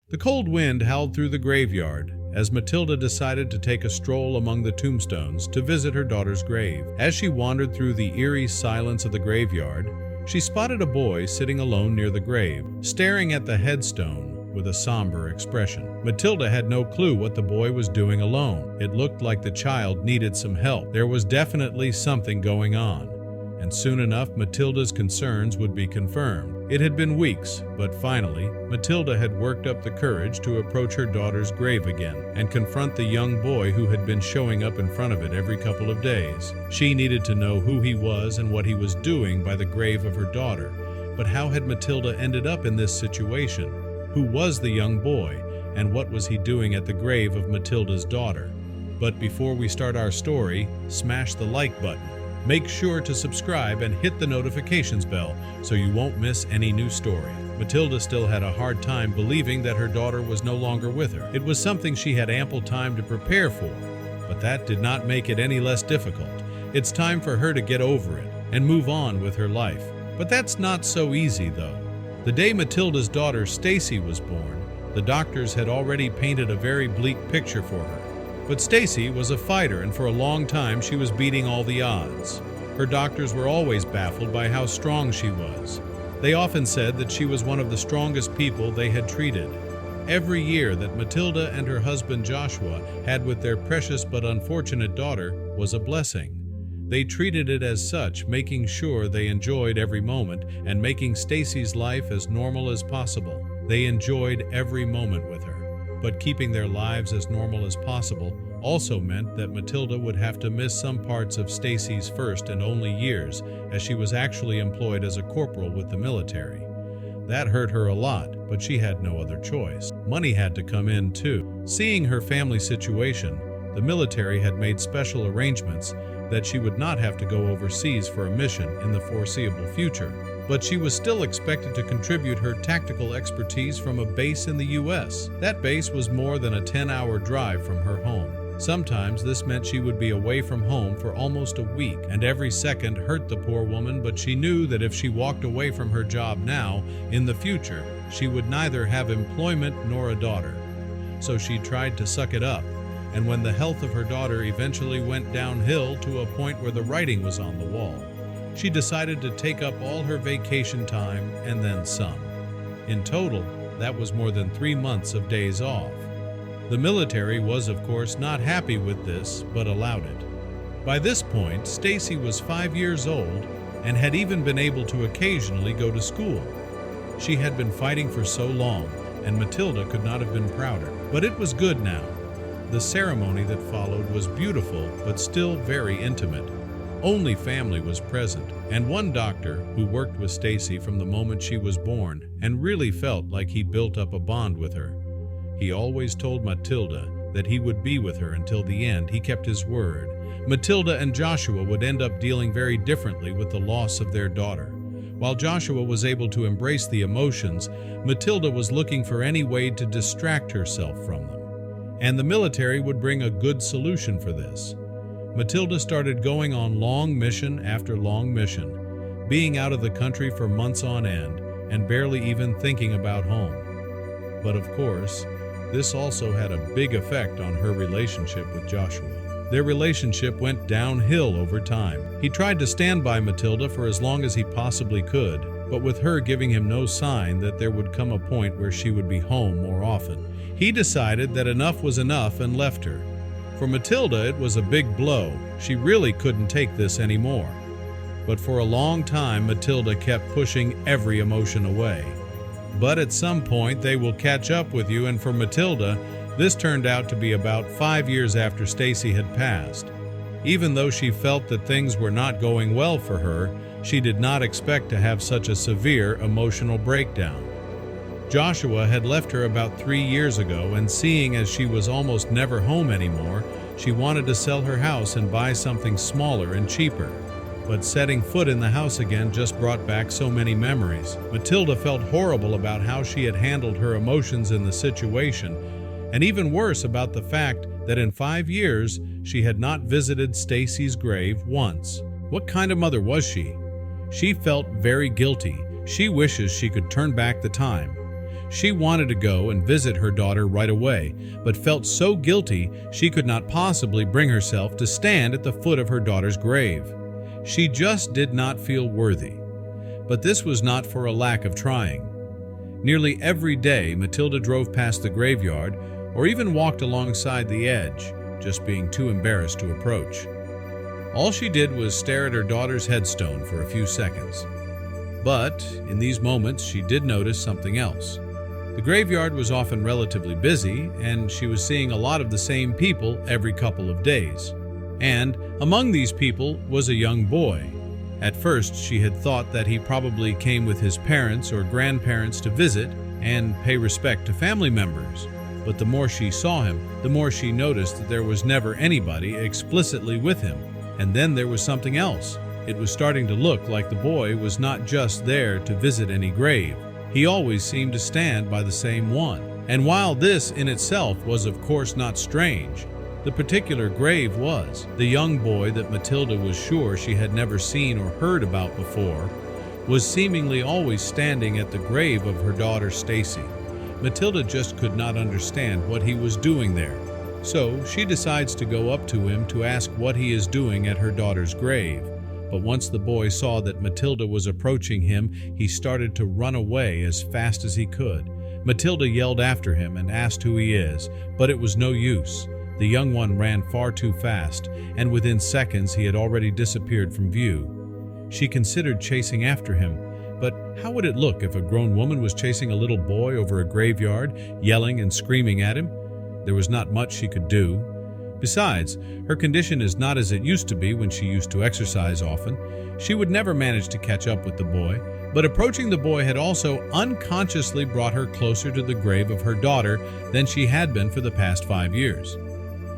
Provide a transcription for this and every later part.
The cold wind howled through the graveyard as Matilda decided to take a stroll among the tombstones to visit her daughter's grave. As she wandered through the eerie silence of the graveyard, she spotted a boy sitting alone near the grave, staring at the headstone with a somber expression. Matilda had no clue what the boy was doing alone. It looked like the child needed some help. There was definitely something going on, and soon enough Matilda's concerns would be confirmed. It had been weeks, but finally, Matilda had worked up the courage to approach her daughter's grave again and confront the young boy who had been showing up in front of it every couple of days. She needed to know who he was and what he was doing by the grave of her daughter. But how had Matilda ended up in this situation? Who was the young boy, and what was he doing at the grave of Matilda's daughter? But before we start our story, smash the like button. Make sure to subscribe and hit the notifications bell so you won't miss any new story. Matilda still had a hard time believing that her daughter was no longer with her. It was something she had ample time to prepare for, but that did not make it any less difficult. It's time for her to get over it and move on with her life. But that's not so easy, though. The day Matilda's daughter Stacy was born, the doctors had already painted a very bleak picture for her. But Stacy was a fighter, and for a long time she was beating all the odds. Her doctors were always baffled by how strong she was. They often said that she was one of the strongest people they had treated. Every year that Matilda and her husband Joshua had with their precious but unfortunate daughter was a blessing. They treated it as such, making sure they enjoyed every moment and making Stacy's life as normal as possible. They enjoyed every moment with her. But keeping their lives as normal as possible also meant that Matilda would have to miss some parts of Stacy's first and only years, as she was actually employed as a corporal with the military. That hurt her a lot, but she had no other choice. Money had to come in too. Seeing her family situation, the military had made special arrangements that she would not have to go overseas for a mission in the foreseeable future. But she was still expected to contribute her tactical expertise from a base in the U.S. That base was more than a 10-hour drive from her home. Sometimes this meant she would be away from home for almost a week, and every second hurt the poor woman, but she knew that if she walked away from her job now, in the future, she would neither have employment nor a daughter. So she tried to suck it up, and when the health of her daughter eventually went downhill to a point where the writing was on the wall, she decided to take up all her vacation time and then some. In total, that was more than 3 months of days off. The military was, of course, not happy with this, but allowed it. By this point, Stacy was 5 years old and had even been able to occasionally go to school. She had been fighting for so long, and Matilda could not have been prouder. But it was good now. The ceremony that followed was beautiful, but still very intimate. Only family was present, and one doctor who worked with Stacy from the moment she was born and really felt like he built up a bond with her. He always told Matilda that he would be with her until the end. He kept his word. Matilda and Joshua would end up dealing very differently with the loss of their daughter. While Joshua was able to embrace the emotions, Matilda was looking for any way to distract herself from them. And the military would bring a good solution for this. Matilda started going on long mission after long mission, being out of the country for months on end and barely even thinking about home. But of course, this also had a big effect on her relationship with Joshua. Their relationship went downhill over time. He tried to stand by Matilda for as long as he possibly could, but with her giving him no sign that there would come a point where she would be home more often, he decided that enough was enough and left her. For Matilda, it was a big blow. She really couldn't take this anymore. But for a long time, Matilda kept pushing every emotion away. But at some point, they will catch up with you, and for Matilda, this turned out to be about 5 years after Stacy had passed. Even though she felt that things were not going well for her, she did not expect to have such a severe emotional breakdown. Joshua had left her about 3 years ago, and seeing as she was almost never home anymore, she wanted to sell her house and buy something smaller and cheaper. But setting foot in the house again just brought back so many memories. Matilda felt horrible about how she had handled her emotions in the situation, and even worse about the fact that in 5 years she had not visited Stacy's grave once. What kind of mother was she? She felt very guilty. She wishes she could turn back the time. She wanted to go and visit her daughter right away, but felt so guilty she could not possibly bring herself to stand at the foot of her daughter's grave. She just did not feel worthy. But this was not for a lack of trying. Nearly every day, Matilda drove past the graveyard or even walked alongside the edge, just being too embarrassed to approach. All she did was stare at her daughter's headstone for a few seconds. But in these moments, she did notice something else. The graveyard was often relatively busy, and she was seeing a lot of the same people every couple of days. And among these people was a young boy. At first, she had thought that he probably came with his parents or grandparents to visit and pay respect to family members. But the more she saw him, the more she noticed that there was never anybody explicitly with him. And then there was something else. It was starting to look like the boy was not just there to visit any grave. He always seemed to stand by the same one. And while this in itself was of course not strange, the particular grave was. The young boy that Matilda was sure she had never seen or heard about before was seemingly always standing at the grave of her daughter Stacy. Matilda just could not understand what he was doing there. So she decides to go up to him to ask what he is doing at her daughter's grave. But once the boy saw that Matilda was approaching him, he started to run away as fast as he could. Matilda yelled after him and asked who he is, but it was no use. The young one ran far too fast, and within seconds he had already disappeared from view. She considered chasing after him, but how would it look if a grown woman was chasing a little boy over a graveyard, yelling and screaming at him? There was not much she could do. Besides, her condition is not as it used to be when she used to exercise often. She would never manage to catch up with the boy, but approaching the boy had also unconsciously brought her closer to the grave of her daughter than she had been for the past 5 years.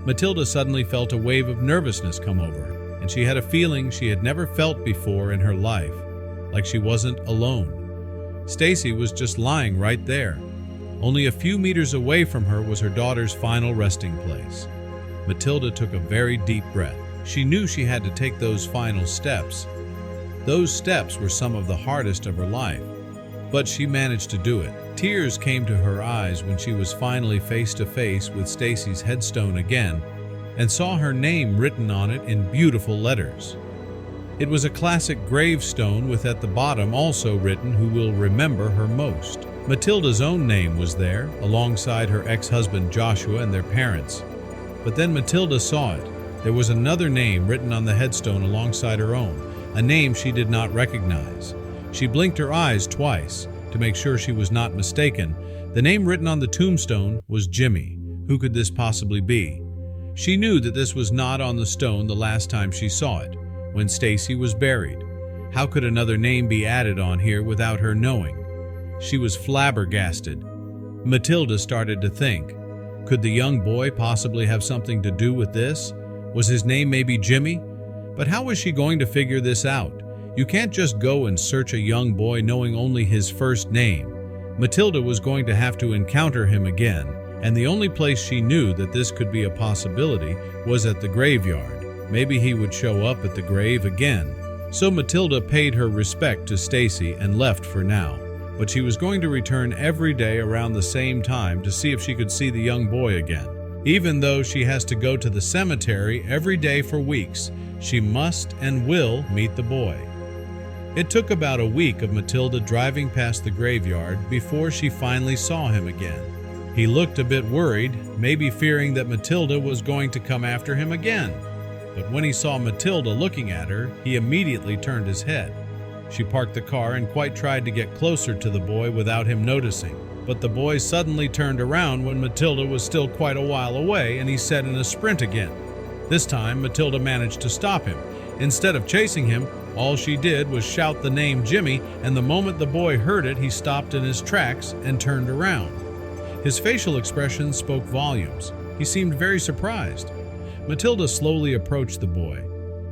Matilda suddenly felt a wave of nervousness come over her, and she had a feeling she had never felt before in her life, like she wasn't alone. Stacy was just lying right there. Only a few meters away from her was her daughter's final resting place. Matilda took a very deep breath. She knew she had to take those final steps. Those steps were some of the hardest of her life, but she managed to do it. Tears came to her eyes when she was finally face to face with Stacy's headstone again and saw her name written on it in beautiful letters. It was a classic gravestone with at the bottom also written who will remember her most. Matilda's own name was there, alongside her ex-husband Joshua and their parents. But then Matilda saw it. There was another name written on the headstone alongside her own, a name she did not recognize. She blinked her eyes twice to make sure she was not mistaken. The name written on the tombstone was Jimmy. Who could this possibly be? She knew that this was not on the stone the last time she saw it, when Stacy was buried. How could another name be added on here without her knowing? She was flabbergasted. Matilda started to think, could the young boy possibly have something to do with this? Was his name maybe Jimmy? But how was she going to figure this out? You can't just go and search a young boy knowing only his first name. Matilda was going to have to encounter him again, and the only place she knew that this could be a possibility was at the graveyard. Maybe he would show up at the grave again. So Matilda paid her respect to Stacy and left for now. But she was going to return every day around the same time to see if she could see the young boy again. Even though she has to go to the cemetery every day for weeks, she must and will meet the boy. It took about a week of Matilda driving past the graveyard before she finally saw him again. He looked a bit worried, maybe fearing that Matilda was going to come after him again. But when he saw Matilda looking at her, he immediately turned his head. She parked the car and quite tried to get closer to the boy without him noticing. But the boy suddenly turned around when Matilda was still quite a while away, and he set in a sprint again. This time, Matilda managed to stop him. Instead of chasing him, all she did was shout the name Jimmy, and the moment the boy heard it, he stopped in his tracks and turned around. His facial expression spoke volumes. He seemed very surprised. Matilda slowly approached the boy.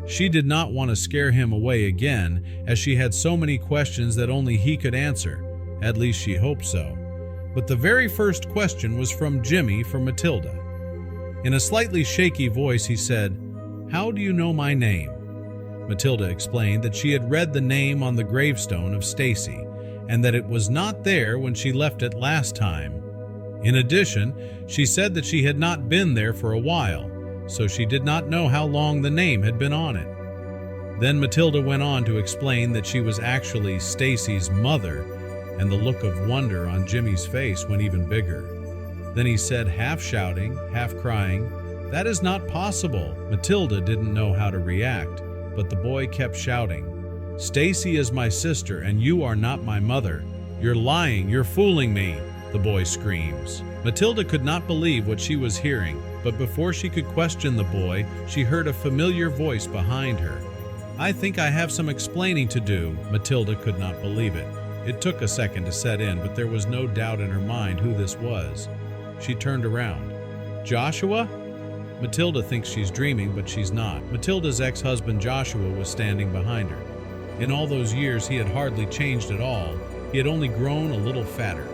She did not want to scare him away again, as she had so many questions that only he could answer. At least she hoped so. But the very first question was from Jimmy for Matilda. In a slightly shaky voice, he said, "How do you know my name?" Matilda explained that she had read the name on the gravestone of Stacy, and that it was not there when she left it last time. In addition, she said that she had not been there for a while, so she did not know how long the name had been on it. Then Matilda went on to explain that she was actually Stacy's mother, and the look of wonder on Jimmy's face went even bigger. Then he said, half shouting, half crying, "That is not possible." Matilda didn't know how to react, but the boy kept shouting, "Stacy is my sister, and you are not my mother. You're lying, you're fooling me," the boy screams. Matilda could not believe what she was hearing, but before she could question the boy, she heard a familiar voice behind her. "I think I have some explaining to do." Matilda could not believe it. It took a second to set in, but there was no doubt in her mind who this was. She turned around. "Joshua?" Matilda thinks she's dreaming, but she's not. Matilda's ex-husband Joshua was standing behind her. In all those years, he had hardly changed at all. He had only grown a little fatter.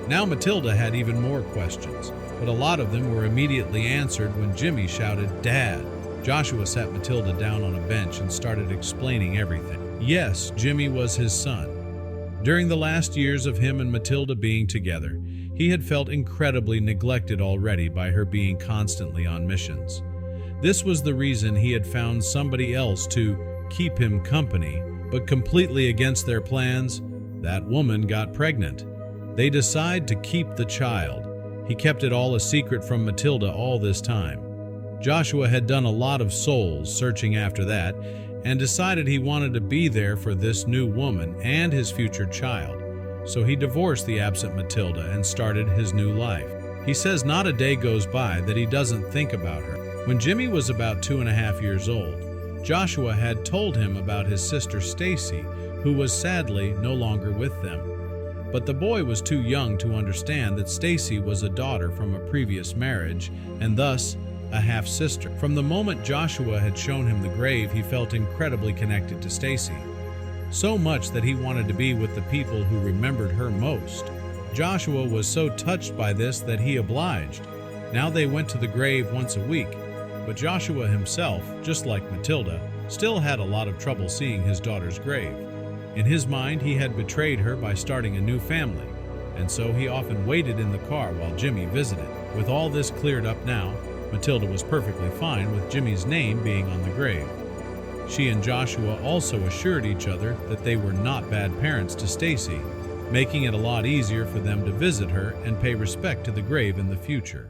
Now Matilda had even more questions, but a lot of them were immediately answered when Jimmy shouted, "Dad!" Joshua sat Matilda down on a bench and started explaining everything. Yes, Jimmy was his son. During the last years of him and Matilda being together, he had felt incredibly neglected already by her being constantly on missions. This was the reason he had found somebody else to keep him company, but completely against their plans, that woman got pregnant. They decided to keep the child. He kept it all a secret from Matilda all this time. Joshua had done a lot of soul searching after that, and decided he wanted to be there for this new woman and his future child. So he divorced the absent Matilda and started his new life. He says not a day goes by that he doesn't think about her. When Jimmy was about 2.5 years old, Joshua had told him about his sister Stacy, who was sadly no longer with them. But the boy was too young to understand that Stacy was a daughter from a previous marriage, and thus a half-sister. From the moment Joshua had shown him the grave, he felt incredibly connected to Stacy. So much that he wanted to be with the people who remembered her most. Joshua was so touched by this that he obliged. Now they went to the grave once a week, but Joshua himself, just like Matilda, still had a lot of trouble seeing his daughter's grave. In his mind, he had betrayed her by starting a new family, and so he often waited in the car while Jimmy visited. With all this cleared up now, Matilda was perfectly fine with Jimmy's name being on the grave. She and Joshua also assured each other that they were not bad parents to Stacy, making it a lot easier for them to visit her and pay respect to the grave in the future.